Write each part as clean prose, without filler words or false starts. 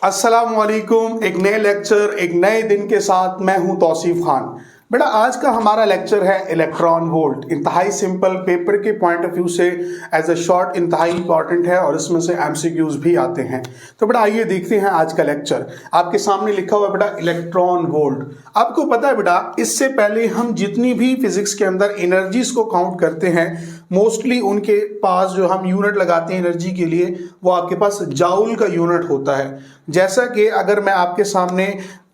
अस्सलामुअलैकुम। एक नए लेक्चर एक नए दिन के साथ मैं हूं तौसीफ खान। बेटा आज का हमारा लेक्चर है इलेक्ट्रॉन वोल्ट। इंतहाई सिंपल, पेपर के पॉइंट ऑफ व्यू से एज अ शॉर्ट इंतहाई इंपॉर्टेंट है और इसमें से एमसीक्यूज भी आते हैं। तो बेटा आइए देखते हैं आज का लेक्चर। आपके सामने लिखा हुआ है बेटा इलेक्ट्रॉन वोल्ट। आपको पता है बेटा इससे पहले हम जितनी भी फिजिक्स के अंदर एनर्जीज को काउंट करते हैं मोस्टली उनके पास जो हम यूनिट लगाते हैं एनर्जी के लिए वो आपके पास जाउल का यूनिट होता है। जैसा कि अगर मैं आपके सामने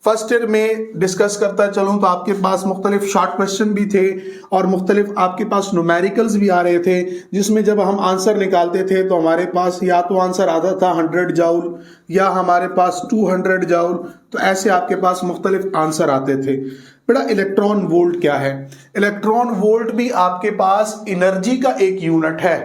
फर्स्ट ईयर में डिस्कस करता चलूं तो आपके पास मुख्तलिफ शॉर्ट क्वेश्चन भी थे और मुख्तलिफ आपके पास न्यूमेरिकल्स भी आ रहे थे जिसमें जब हम आंसर निकालते थे तो हमारे पास या तो आंसर आता था 100 जाउल या हमारे पास 200 जाउल। तो ऐसे आपके पास मुख्तलिफ आंसर आते थे। बेटा इलेक्ट्रॉन वोल्ट क्या है? इलेक्ट्रॉन वोल्ट भी आपके पास एनर्जी का एक यूनिट है।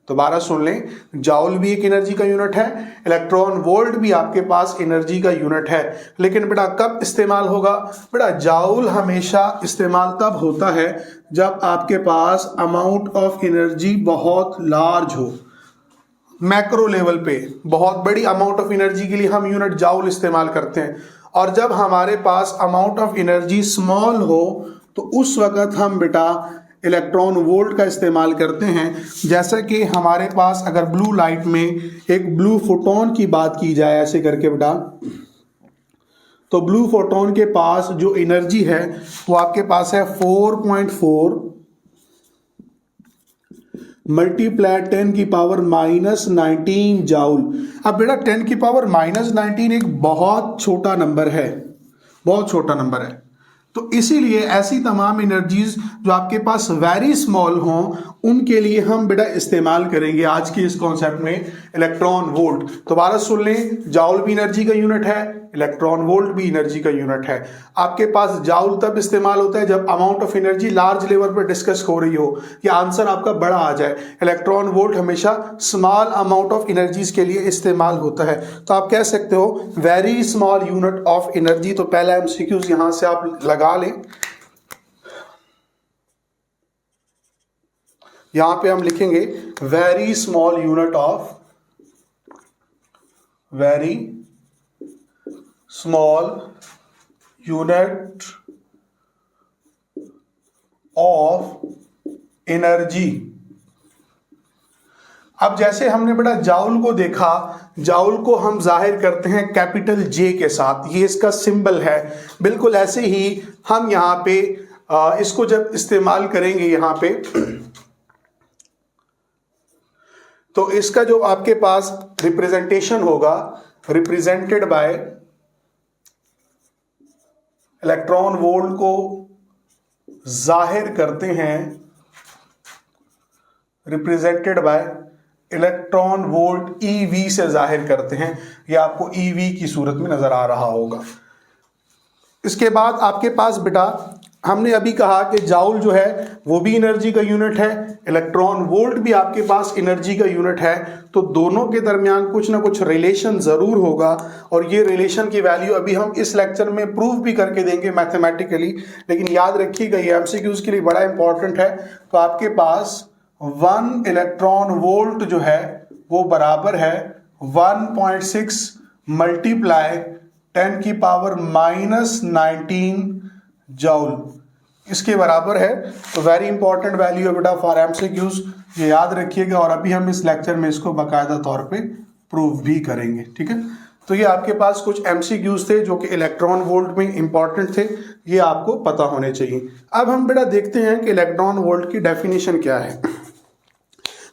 दोबारा सुन लें, जाउल भी एक एनर्जी का यूनिट है, इलेक्ट्रॉन वोल्ट भी आपके पास एनर्जी का यूनिट है। लेकिन बेटा कब इस्तेमाल होगा? बेटा जाउल हमेशा इस्तेमाल तब होता है जब आपके पास अमाउंट ऑफ एनर्जी बहुत लार्ज हो। मैक्रो लेवल पे बहुत बड़ी अमाउंट ऑफ एनर्जी के लिए हम यूनिट जाउल इस्तेमाल करते हैं और जब हमारे पास अमाउंट ऑफ एनर्जी स्मॉल हो तो उस वक्त हम बेटा इलेक्ट्रॉन वोल्ट का इस्तेमाल करते हैं। जैसा कि हमारे पास अगर ब्लू लाइट में एक ब्लू फोटोन की बात की जाए ऐसे करके बेटा, तो ब्लू फोटोन के पास जो एनर्जी है वो आपके पास है 4.4 मल्टीप्लाई 10 की पावर -19 जाउल। अब बेटा 10 की पावर -19 एक बहुत छोटा नंबर है, बहुत छोटा नंबर है। तो इसीलिए ऐसी तमाम एनर्जीज जो आपके पास वेरी स्मॉल हों उनके लिए हम बेटा इस्तेमाल करेंगे आज के इस कॉन्सेप्ट में इलेक्ट्रॉन वोल्ट। दोबारा सुन लें, जाउल भी एनर्जी का यूनिट है, इलेक्ट्रॉन वोल्ट भी एनर्जी का यूनिट है। आपके पास जाउल तब इस्तेमाल होता है जब amount of energy large level पर डिस्कस हो रही हो या आंसर आपका बड़ा आ जाए। इलेक्ट्रॉन वोल्ट हमेशा स्मॉल अमाउंट ऑफ एनर्जीज के लिए इस्तेमाल होता है। तो आप कह सकते हो very small unit of energy. तो पहला एमसीक्यूज यहां से आप लगा लें। यहां पे हम लिखेंगे very small unit of, very small unit of energy. अब जैसे हमने बेटा जाउल को देखा, जाउल को हम जाहिर करते हैं कैपिटल जे के साथ, ये इसका सिंबल है। बिल्कुल ऐसे ही हम यहां पे इसको जब इस्तेमाल करेंगे यहां पे तो इसका जो आपके पास रिप्रेजेंटेशन होगा, रिप्रेजेंटेड बाय इलेक्ट्रॉन वोल्ट को जाहिर करते हैं, represented by electron volt EV से जाहिर करते हैं। यह आपको ईवी की सूरत में नजर आ रहा होगा। इसके बाद आपके पास बेटा हमने अभी कहा कि जाउल जो है वो भी एनर्जी का यूनिट है, इलेक्ट्रॉन वोल्ट भी आपके पास एनर्जी का यूनिट है। तो दोनों के दरमियान कुछ ना कुछ रिलेशन जरूर होगा और ये रिलेशन की वैल्यू अभी हम इस लेक्चर में प्रूव भी करके देंगे मैथमेटिकली। लेकिन याद रखिएगा ये एमसीक्यूज के लिए बड़ा इंपॉर्टेंट है। तो आपके पास 1 इलेक्ट्रॉन वोल्ट जो है वो बराबर है 1.6 मल्टीप्लाई 10 की पावर -19 जाउल, इसके बराबर है। तो वेरी इंपॉर्टेंट वैल्यू है बेटा फॉर एमसीक्यूज, ये याद रखिएगा और अभी हम इस लेक्चर में इसको बाकायदा तौर पे प्रूव भी करेंगे। ठीक है, तो ये आपके पास कुछ एमसीक्यूज थे जो कि इलेक्ट्रॉन वोल्ट में इंपॉर्टेंट थे, ये आपको पता होने चाहिए। अब हम बेटा देखते हैं कि इलेक्ट्रॉन वोल्ट की डेफिनेशन क्या है।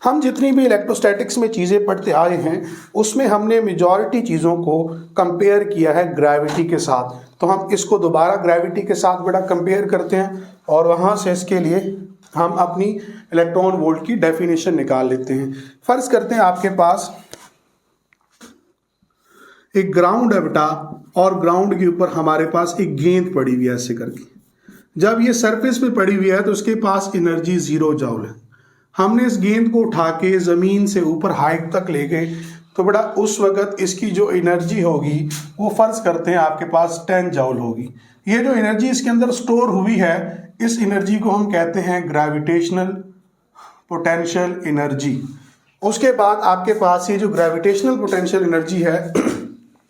हम जितनी भी इलेक्ट्रोस्टैटिक्स में चीज़ें पढ़ते आए हैं उसमें हमने मेजॉरिटी चीज़ों को कंपेयर किया है ग्रेविटी के साथ। तो हम इसको दोबारा ग्रेविटी के साथ बेटा कंपेयर करते हैं और वहाँ से इसके लिए हम अपनी इलेक्ट्रॉन वोल्ट की डेफिनेशन निकाल लेते हैं। फर्ज करते हैं आपके पास एक ग्राउंड है बेटा और ग्राउंड के ऊपर हमारे पास एक गेंद पड़ी हुई है ऐसे करके। जब ये सरफेस पे पड़ी हुई है तो उसके पास एनर्जी 0 जाउल है। हमने इस गेंद को उठा के जमीन से ऊपर हाइट तक ले गए तो बेटा उस वक्त इसकी जो एनर्जी होगी वो फर्ज करते हैं आपके पास 10 जाउल होगी। ये जो एनर्जी इसके अंदर स्टोर हुई है इस एनर्जी को हम कहते हैं ग्रेविटेशनल पोटेंशियल एनर्जी। उसके बाद आपके पास ये जो ग्रेविटेशनल पोटेंशियल एनर्जी है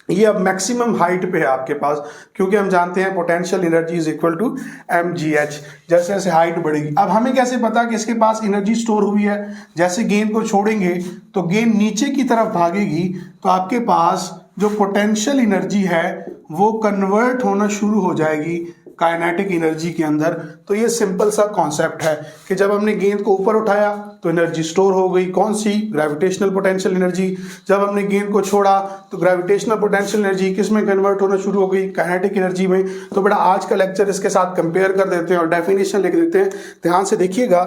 ये अब मैक्सिमम हाइट पे है आपके पास, क्योंकि हम जानते हैं potential energy is equal to mgh। जैसे जैसे हाइट बढ़ेगी, अब हमें कैसे पता कि इसके पास एनर्जी स्टोर हुई है? जैसे गेंद को छोड़ेंगे तो गेंद नीचे की तरफ भागेगी, तो आपके पास जो पोटेंशियल एनर्जी है वो कन्वर्ट होना शुरू हो जाएगी काइनेटिक एनर्जी के अंदर। तो ये सिंपल सा कॉन्सेप्ट है कि जब हमने गेंद को ऊपर उठाया तो एनर्जी स्टोर हो गई, कौन सी? Gravitational potential energy. जब हमने गेंद को छोड़ा तो ग्रेविटेशनल पोटेंशियल एनर्जी किस में कन्वर्ट होना शुरू हो गई? काइनेटिक एनर्जी में। तो बेटा आज का लेक्चर इसके साथ कंपेयर कर देते हैं और डेफिनेशन लिख देते हैं, ध्यान से देखिएगा।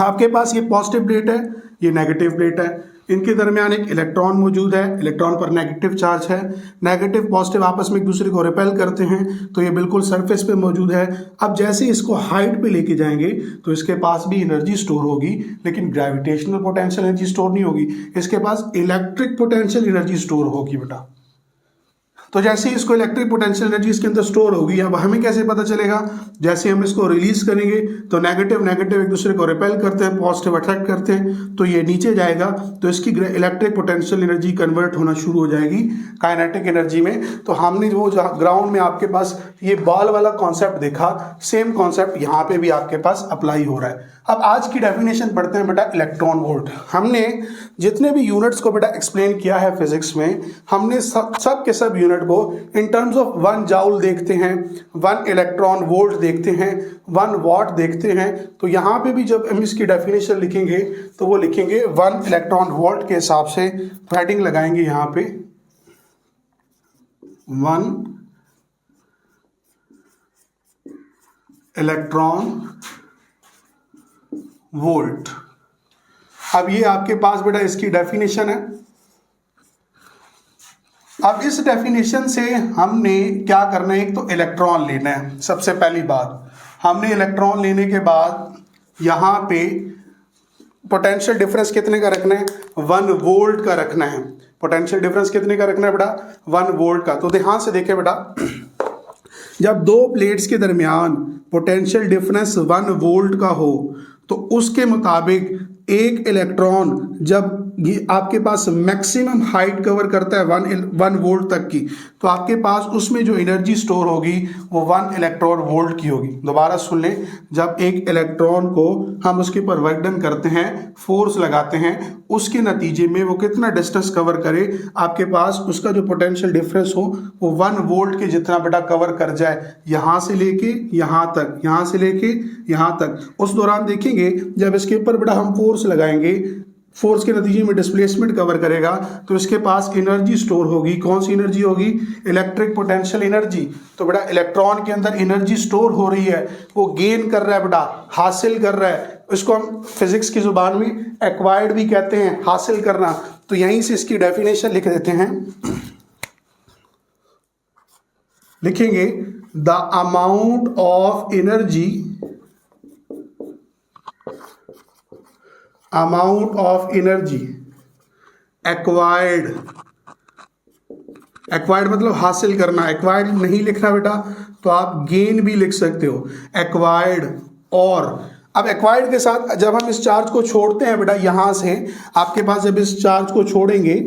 आपके पास ये पॉजिटिव प्लेट है, ये नेगेटिव प्लेट है, इनके दरमियान एक इलेक्ट्रॉन मौजूद है, इलेक्ट्रॉन पर नेगेटिव चार्ज है, नेगेटिव पॉजिटिव आपस में एक दूसरे को रिपेल करते हैं, तो ये बिल्कुल सरफेस पे मौजूद है। अब जैसे इसको हाइट पे लेके जाएंगे तो इसके पास भी एनर्जी स्टोर होगी, लेकिन ग्रेविटेशनल पोटेंशियल एनर्जी स्टोर नहीं होगी, इसके पास इलेक्ट्रिक पोटेंशियल एनर्जी स्टोर होगी बेटा। तो जैसे ही इसको इलेक्ट्रिक पोटेंशियल एनर्जी इसके अंदर स्टोर होगी, अब हमें कैसे पता चलेगा? जैसे हम इसको रिलीज करेंगे तो नेगेटिव नेगेटिव एक दूसरे को रिपेल करते हैं, पॉजिटिव अट्रैक्ट करते हैं, तो ये नीचे जाएगा तो इसकी इलेक्ट्रिक पोटेंशियल एनर्जी कन्वर्ट होना शुरू हो जाएगी काइनेटिक एनर्जी में। तो हमने वो ग्राउंड में आपके पास ये बॉल वाला कॉन्सेप्ट देखा, सेम कॉन्सेप्ट यहाँ पे भी आपके पास अप्लाई हो रहा है। अब आज की डेफिनेशन पढ़ते हैं बेटा, इलेक्ट्रॉन वोल्ट। हमने जितने भी यूनिट्स को बेटा एक्सप्लेन किया है फिजिक्स में, हमने सब के सब यूनिट को इन टर्म्स ऑफ 1 जाउल देखते हैं, 1 इलेक्ट्रॉन वोल्ट देखते हैं, 1 वॉट देखते हैं। तो यहाँ पे भी जब हम इसकी डेफिनेशन लिखेंगे तो वो लिखेंगे 1 इलेक्ट्रॉन वोल्ट के हिसाब से, हेडिंग लगाएंगे यहाँ पे 1 इलेक्ट्रॉन वोल्ट। अब ये आपके पास बेटा इसकी डेफिनेशन है। अब इस डेफिनेशन से हमने क्या करना है? एक तो इलेक्ट्रॉन लेना है। सबसे पहली बात, हमने इलेक्ट्रॉन लेने के बाद यहाँ पे पोटेंशियल डिफरेंस कितने का रखना है? 1 वोल्ट का रखना है। पोटेंशियल डिफरेंस कितने का रखना है बेटा? 1 वोल्ट का। तो ध्यान से देखें बेटा, जब दो प्लेट्स के दरमियान पोटेंशियल डिफरेंस 1 वोल्ट का हो तो उसके मुताबिक एक इलेक्ट्रॉन जब ये आपके पास मैक्सिमम हाइट कवर करता है 1 वोल्ट तक की, तो आपके पास उसमें जो एनर्जी स्टोर होगी वो 1 इलेक्ट्रॉन वोल्ट की होगी। दोबारा सुन लें, जब एक इलेक्ट्रॉन को हम उसके ऊपर वर्क डन करते हैं, फोर्स लगाते हैं, उसके नतीजे में वो कितना डिस्टेंस कवर करे, आपके पास उसका जो पोटेंशियल डिफरेंस हो वो 1 वोल्ट के जितना बेटा कवर कर जाए, यहाँ से लेके यहाँ तक, यहाँ से लेके यहाँ तक। उस दौरान देखेंगे जब इसके ऊपर बेटा हम फोर्स लगाएंगे, फोर्स के नतीजे में डिस्प्लेसमेंट कवर करेगा, तो इसके पास एनर्जी स्टोर होगी। कौन सी एनर्जी होगी? Electric potential energy. तो बेटा इलेक्ट्रॉन के अंदर एनर्जी स्टोर हो रही है, वो गेन कर रहा है बेटा, हासिल कर रहा है। इसको हम फिजिक्स की जुबान में एक्वायर्ड भी कहते हैं, हासिल करना। तो यहीं से इसकी डेफिनेशन लिख देते हैं, लिखेंगे the amount of energy, amount of energy acquired, acquired मतलब हासिल करना। एक्वायर्ड नहीं लिखना बेटा तो आप गेन भी लिख सकते हो, एक्वायर्ड। और अब एक्वायर्ड के साथ जब हम इस चार्ज को छोड़ते हैं बेटा, यहां से आपके पास जब इस चार्ज को छोड़ेंगे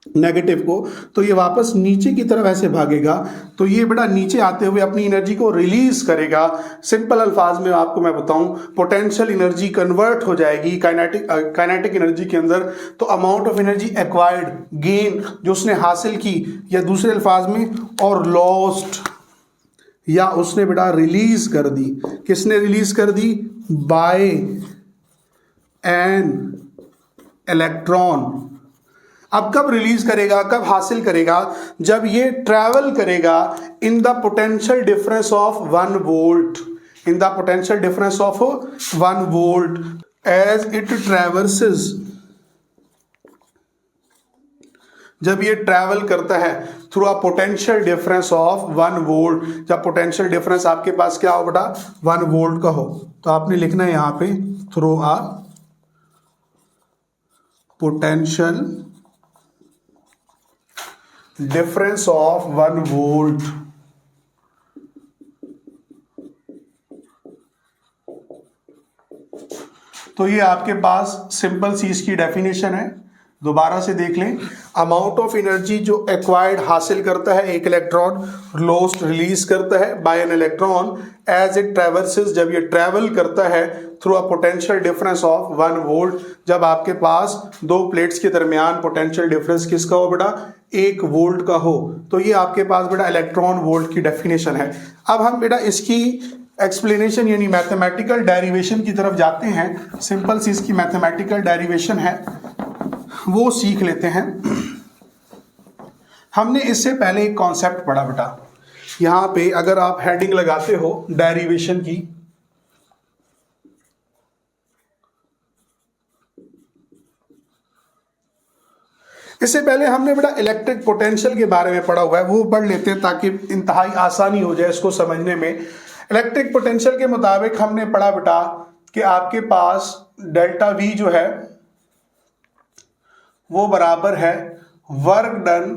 नेगेटिव को, तो ये वापस नीचे की तरफ ऐसे भागेगा, तो ये बेटा नीचे आते हुए अपनी एनर्जी को रिलीज करेगा। सिंपल अल्फाज में आपको मैं बताऊं, पोटेंशियल एनर्जी कन्वर्ट हो जाएगी काइनेटिक एनर्जी के अंदर। तो amount of energy acquired, gain जो उसने हासिल की, या दूसरे अल्फाज में और लॉस्ट, या उसने बेटा रिलीज कर दी। किसने रिलीज कर दी? Bye an electron. अब कब रिलीज करेगा, कब हासिल करेगा? जब ये ट्रैवल करेगा in the potential difference of 1 volt, in the potential difference of 1 volt as it traverses. जब ये ट्रैवल करता है through a potential difference of 1 volt, जब पोटेंशियल डिफरेंस आपके पास क्या हो बेटा? 1 वोल्ट का हो, तो आपने लिखना है यहां पे through a potential difference of 1 volt. तो ये आपके पास सिंपल सी इसकी डेफिनेशन है। दोबारा से देख लें, अमाउंट ऑफ एनर्जी जो एक्वायर्ड हासिल करता है एक इलेक्ट्रॉन, लॉस्ट रिलीज करता है by an electron as it traverses, जब ये ट्रेवल करता है through a potential difference of 1 volt, जब आपके पास दो प्लेट्स के दरमियान पोटेंशियल डिफरेंस किसका हो बेटा, 1 वोल्ट का हो। तो ये आपके पास बेटा इलेक्ट्रॉन वोल्ट की डेफिनेशन है। अब हम बेटा इसकी एक्सप्लेनेशन यानी मैथमेटिकल डेरिवेशन की तरफ जाते हैं। सिंपल सी इसकी मैथमेटिकल डेरिवेशन है, वो सीख लेते हैं। हमने इससे पहले एक कॉन्सेप्ट पढ़ा बेटा, यहां पे अगर आप हेडिंग लगाते हो डेरिवेशन की, इससे पहले हमने बेटा इलेक्ट्रिक पोटेंशियल के बारे में पढ़ा हुआ है, वो पढ़ लेते हैं ताकि इंतहाई आसानी हो जाए इसको समझने में। इलेक्ट्रिक पोटेंशियल के मुताबिक हमने पढ़ा बेटा कि आपके पास डेल्टा वी जो है वो बराबर है work done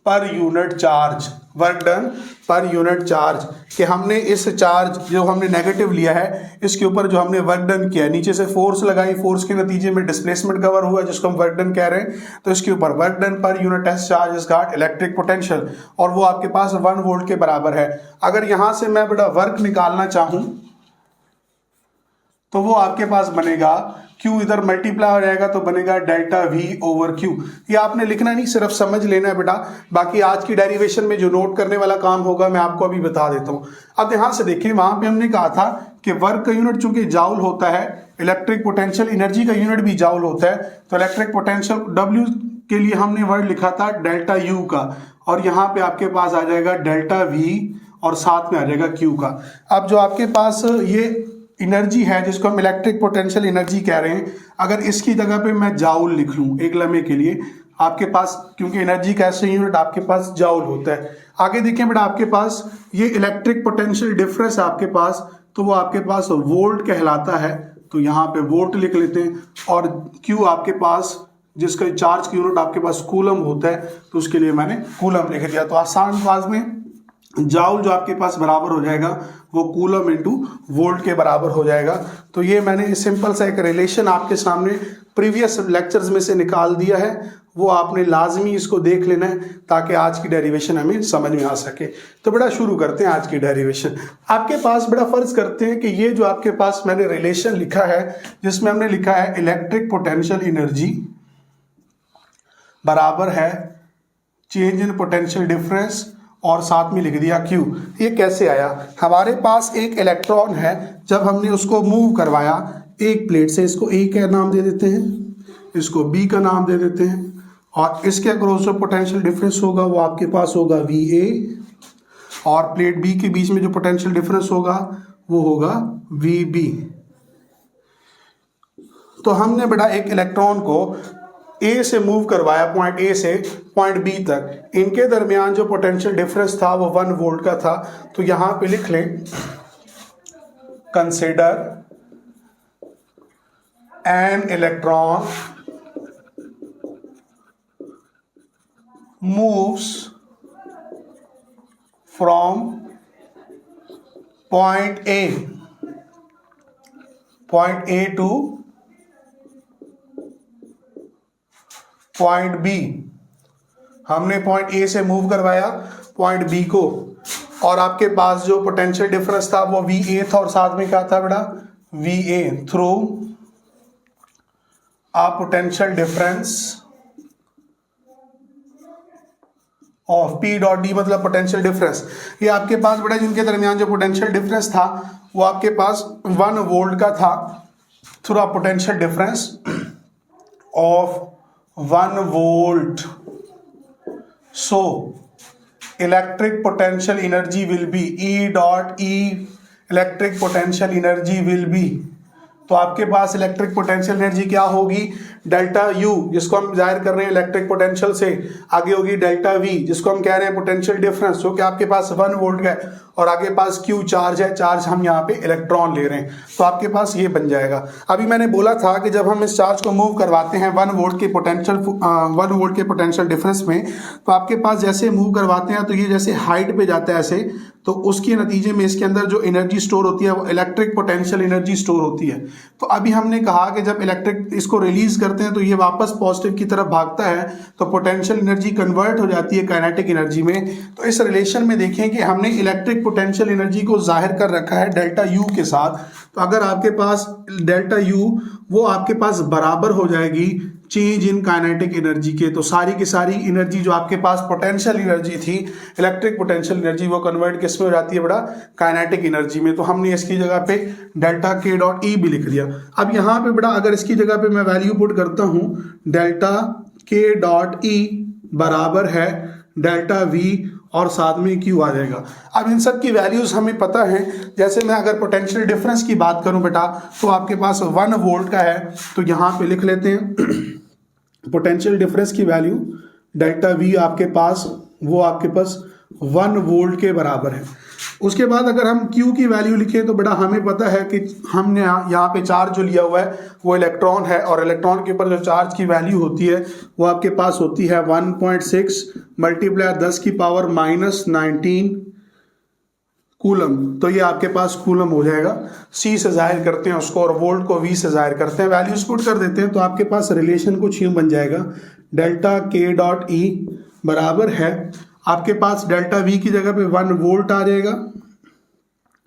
per unit charge, work done per unit charge, कि हमने इस चार्ज जो हमने नेगेटिव लिया है इसके ऊपर जो हमने वर्क डन किया है, नीचे से फोर्स लगाई, फोर्स के नतीजे में डिस्प्लेसमेंट कवर हुआ जिसको हम वर्क डन कह रहे हैं, तो इसके ऊपर work done per unit test charge is got electric potential, और वो आपके पास 1 वोल्ट के बराबर है। अगर यहां से मैं बेटा वर्क निकालना चाहूं तो वो आपके पास बनेगा Q, इधर मल्टीप्लाई हो जाएगा तो बनेगा डेल्टा V ओवर Q। ये आपने लिखना नहीं, सिर्फ समझ लेना है बेटा, बाकी आज की डेरिवेशन में जो नोट करने वाला काम होगा मैं आपको अभी बता देता हूं। अब यहां से देखिए, वहां पे हमने कहा था कि वर्क का यूनिट चूंकि जाउल होता है, इलेक्ट्रिक पोटेंशियल एनर्जी का यूनिट भी जाउल होता है, तो इलेक्ट्रिक पोटेंशियल W के लिए हमने वर्ड लिखा था डेल्टा U का, और यहाँ पे आपके पास आ जाएगा डेल्टा V और साथ में आ जाएगा Q का। अब जो आपके पास ये एनर्जी है जिसको हम इलेक्ट्रिक पोटेंशियल एनर्जी कह रहे हैं, अगर इसकी जगह पे मैं जाउल लिख लूं एक लम्हे के लिए, आपके पास क्योंकि एनर्जी का ऐसे यूनिट आपके पास जाउल होता है। आगे देखिए बेटा, आपके पास ये इलेक्ट्रिक पोटेंशियल डिफरेंस आपके पास, तो वो आपके पास वोल्ट कहलाता है, तो यहाँ पे वोल्ट लिख लेते हैं। और Q आपके पास जिसका चार्ज की यूनिट आपके पास कूलम होता है, तो उसके लिए मैंने कूलम लिख दिया। तो आसान अंदाज में जाउल जो आपके पास बराबर हो जाएगा वो कूलम इंटू वोल्ट के बराबर हो जाएगा। तो ये मैंने सिंपल सा एक रिलेशन आपके सामने प्रीवियस लेक्चर्स में से निकाल दिया है, वो आपने लाजमी इसको देख लेना है ताकि आज की डेरिवेशन हमें समझ में आ सके। तो बड़ा शुरू करते हैं आज की डेरिवेशन। आपके पास बड़ा फर्ज करते हैं कि ये जो आपके पास मैंने रिलेशन लिखा है जिसमें हमने लिखा है इलेक्ट्रिक पोटेंशियल एनर्जी बराबर है चेंज इन पोटेंशियल डिफरेंस और साथ में लिख दिया Q। ये कैसे आया, हमारे पास एक इलेक्ट्रॉन है, जब हमने उसको मूव करवाया एक प्लेट से, इसको A का नाम दे देते हैं, इसको B का नाम दे देते हैं, और इसके अक्रॉस जो पोटेंशियल डिफरेंस होगा वो आपके पास होगा VA, और प्लेट B के बीच में जो पोटेंशियल डिफरेंस होगा वो होगा VB। तो हमने बेटा एक इलेक्ट्रॉन को A से मूव करवाया, पॉइंट A से पॉइंट B तक, इनके दरमियान जो पोटेंशियल डिफरेंस था वो 1 वोल्ट का था। तो यहां पे लिख लें consider an electron moves from point A two point B। हमने पॉइंट A से मूव करवाया पॉइंट B को, और आपके पास जो पोटेंशियल डिफरेंस था वो VA था, और साथ में क्या था बेटा VA through a potential difference of P dot D, मतलब पोटेंशियल डिफरेंस। ये आपके पास बेटा जिनके दरमियान जो पोटेंशियल डिफरेंस था वो आपके पास 1 वोल्ट का था through a potential difference of 1 volt. So electric potential energy will be E dot E, electric potential energy will be, तो आपके पास इलेक्ट्रिक पोटेंशियल एनर्जी क्या होगी डेल्टा U, जिसको हम जाहिर कर रहे हैं इलेक्ट्रिक पोटेंशियल से, आगे होगी डेल्टा V जिसको हम कह रहे हैं पोटेंशियल डिफरेंस, जो कि आपके पास 1 वोल्ट का है, और आगे पास Q चार्ज है, चार्ज हम यहाँ पे इलेक्ट्रॉन ले रहे हैं, तो आपके पास ये बन जाएगा। अभी मैंने बोला था कि जब हम इस चार्ज को मूव करवाते हैं 1 वोल्ट के पोटेंशियल डिफरेंस में, तो आपके पास जैसे मूव करवाते हैं तो ये जैसे हाइट पे जाता है ऐसे, तो उसके नतीजे में इसके अंदर जो एनर्जी स्टोर होती है वो इलेक्ट्रिक पोटेंशियल एनर्जी स्टोर होती है। तो अभी हमने कहा कि जब इलेक्ट्रिक इसको रिलीज करते हैं तो ये वापस पॉजिटिव की तरफ भागता है, तो पोटेंशियल एनर्जी कन्वर्ट हो जाती है काइनेटिक एनर्जी में। तो इस रिलेशन में देखें कि हमने इलेक्ट्रिक पोटेंशियल एनर्जी को जाहिर कर रखा है डेल्टा यू के साथ। तो अगर आपके पास डेल्टा यू वो आपके पास बराबर हो जाएगी चेंज इन काइनेटिक एनर्जी के, तो सारी की सारी एनर्जी जो आपके पास पोटेंशियल एनर्जी थी, इलेक्ट्रिक पोटेंशियल एनर्जी, वो कन्वर्ट किस में हो जाती है बेटा, काइनेटिक एनर्जी में। तो हमने इसकी जगह पे डेल्टा के डॉट ई भी लिख दिया। अब यहाँ पे बेटा अगर इसकी जगह पे मैं वैल्यू पुट करता हूँ, डेल्टा के डॉट ई बराबर है डेल्टा वी और साथ में क्यू आ जाएगा। अब इन सब की वैल्यूज हमें पता है। जैसे मैं अगर पोटेंशियल डिफरेंस की बात करूं बेटा, तो आपके पास 1 वोल्ट का है, तो यहाँ पे लिख लेते हैं पोटेंशियल डिफरेंस की वैल्यू डेल्टा वी आपके पास 1 वोल्ट के बराबर है। उसके बाद अगर हम Q की वैल्यू लिखें तो बेटा हमें पता है कि हमने यहाँ पे चार्ज जो लिया हुआ है वो इलेक्ट्रॉन है, और इलेक्ट्रॉन के ऊपर जो चार्ज की वैल्यू होती है वो आपके पास होती है 1.6 मल्टीप्लाई 10 की पावर -19 कूलम। तो ये आपके पास कूलम हो जाएगा। C से जाहिर करते हैं उसको और वोल्ट को V से जाहिर करते हैं, वैल्यूज पुट कर देते हैं, तो आपके पास रिलेशन कुछ यूं बन जाएगा, डेल्टा के डॉट ई बराबर है आपके पास डेल्टा वी की जगह पे 1 वोल्ट आ जाएगा,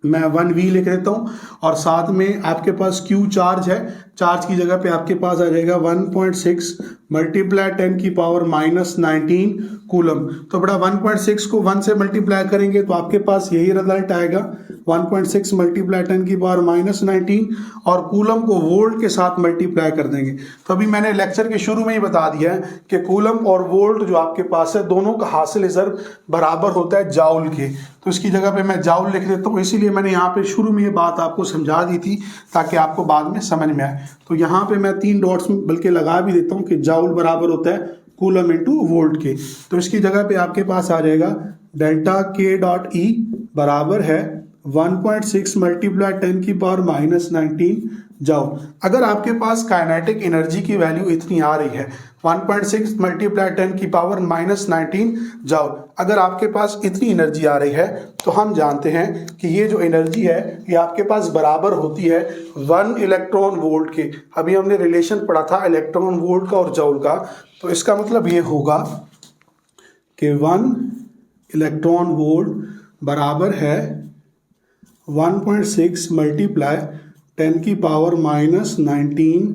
मैं 1V लिख देता हूँ, और साथ में आपके पास Q चार्ज है, चार्ज की जगह पे आपके पास आ जाएगा 1.6 मल्टीप्लाई 10 की पावर -19 कूलम। तो बेटा 1.6 को 1 से मल्टीप्लाई करेंगे तो आपके पास यही रिजल्ट आएगा, 1.6 मल्टीप्लाई 10 की पावर -19, और कूलम को वोल्ट के साथ मल्टीप्लाई कर देंगे। तो अभी मैंने लेक्चर के शुरू में ही बता दिया है कि कूलम और वोल्ट जो आपके पास है दोनों का हासिल इज़र बराबर होता है जाउल के। तो इसकी जगह पे मैं जाउल लिख देता हूँ, इसीलिए मैंने यहाँ पे शुरू में ये बात आपको समझा दी थी ताकि आपको बाद में समझ में आए। तो यहाँ पे मैं 3 डॉट्स बल्कि लगा भी देता हूँ कि जाउल बराबर होता है कूलम इंटू वोल्ट के। तो इसकी जगह पे आपके पास आ जाएगा डेल्टा के डॉट ई बराबर है 1.6 मल्टीप्लाई 10 की पावर -19 जाउल। अगर आपके पास काइनेटिक एनर्जी की वैल्यू इतनी आ रही है 1.6 मल्टीप्लाई 10 की पावर -19 जाउल, अगर आपके पास इतनी एनर्जी आ रही है तो हम जानते हैं कि ये जो एनर्जी है ये आपके पास बराबर होती है 1 इलेक्ट्रॉन वोल्ट के। अभी हमने रिलेशन पढ़ा था इलेक्ट्रॉन वोल्ट का और जाउल का, तो इसका मतलब ये होगा कि 1 इलेक्ट्रॉन वोल्ट बराबर है 1.6 मल्टीप्लाई 10 की पावर -19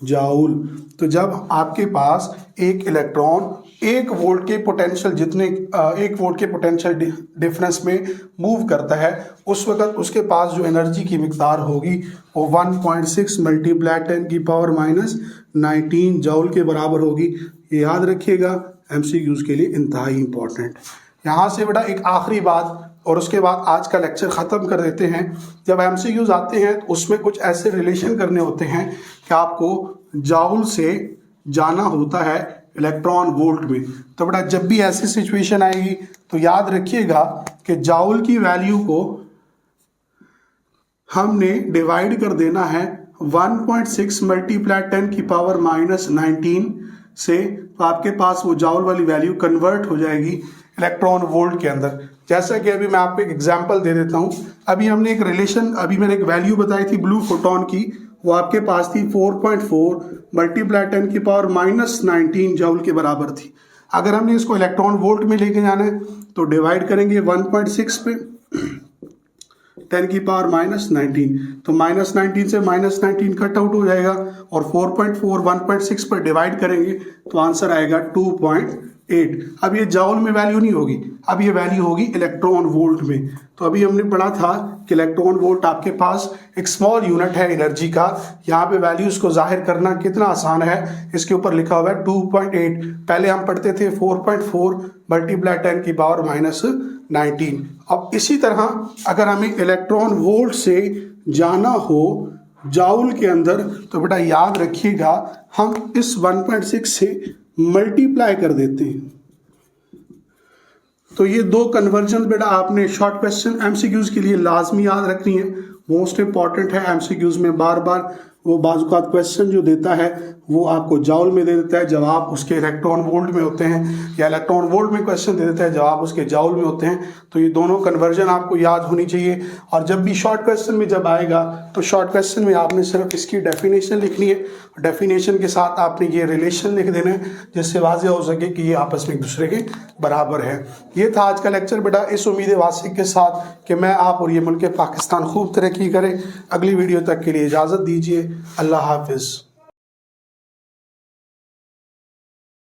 जाउल। तो जब आपके पास एक इलेक्ट्रॉन 1 वोल्ट के पोटेंशियल 1 वोल्ट के पोटेंशियल डिफरेंस में मूव करता है, उस वक्त उसके पास जो एनर्जी की मिकदार होगी वो 1.6 मल्टीप्लाई 10 की पावर -19 जाउल के बराबर होगी। ये याद रखिएगा, MCQs के लिए इंतहाई इंपॉर्टेंट। यहाँ से बेटा एक आखिरी बात और उसके बाद आज का लेक्चर ख़त्म कर देते हैं। जब MCQs आते हैं तो उसमें कुछ ऐसे रिलेशन करने होते हैं कि आपको जाउल से जाना होता है इलेक्ट्रॉन वोल्ट में। तो बेटा जब भी ऐसी सिचुएशन आएगी तो याद रखिएगा कि जाउल की वैल्यू को हमने डिवाइड कर देना है 1.6 मल्टीप्लाई 10 की पावर -19 से, तो आपके पास वो जाउल वाली वैल्यू कन्वर्ट हो जाएगी इलेक्ट्रॉन वोल्ट के अंदर। जैसा कि अभी मैं आपको एक एग्जांपल दे देता हूँ। अभी हमने एक रिलेशन, अभी मैंने एक वैल्यू बताई थी ब्लू फोटोन की, वो आपके पास थी 4.4 मल्टीप्लाई 10 की पावर -19 जाउल के बराबर थी। अगर हमने इसको इलेक्ट्रॉन वोल्ट में लेके जाना है तो डिवाइड करेंगे 1.6 पे 10 की पावर -19, तो -19 से -19 कट आउट हो जाएगा, और 4.4 1.6 पर डिवाइड करेंगे तो आंसर आएगा 2.8। अब ये जाउल में वैल्यू नहीं होगी, अब ये वैल्यू होगी इलेक्ट्रॉन वोल्ट में। तो अभी हमने पढ़ा था कि इलेक्ट्रॉन वोल्ट आपके पास एक स्मॉल यूनिट है एनर्जी का। यहाँ पे वैल्यूज को जाहिर करना कितना आसान है, इसके ऊपर लिखा हुआ है 2.8। पहले हम पढ़ते थे 4.4 मल्टीप्लाई 10 की पावर -19। अब इसी तरह अगर हमें इलेक्ट्रॉन वोल्ट से जाना हो जाउल के अंदर, तो बेटा याद रखिएगा हम इस 1.6 से मल्टीप्लाई कर देते हैं। तो ये 2 कन्वर्जन बेटा आपने शॉर्ट क्वेश्चन MCQs के लिए लाजमी याद रखनी है, मोस्ट इंपॉर्टेंट है। MCQs में बार बार वो बाज़-औक़ात क्वेश्चन जो देता है वो आपको जाउल में दे देता है, जवाब उसके इलेक्ट्रॉन वोल्ट में होते हैं, या इलेक्ट्रॉन वोल्ट में क्वेश्चन दे देता है, जवाब उसके जाउल में होते हैं। तो ये दोनों कन्वर्जन आपको याद होनी चाहिए। और जब भी शॉर्ट क्वेश्चन में जब आएगा तो शॉर्ट क्वेश्चन में आपने सिर्फ इसकी डेफिनेशन लिखनी है, डेफिनेशन के साथ आपने ये रिलेशन लिख देना है जिससे वाज़ेह हो सके कि ये आपस में एक दूसरे के बराबर है। ये था आज का लेक्चर बेटा, इस उम्मीद वासिक के साथ कि मैं आप और ये मुल्क पाकिस्तान खूब तरक्की करें। अगली वीडियो तक के लिए इजाज़त दीजिए। अल्लाह हाफिज़।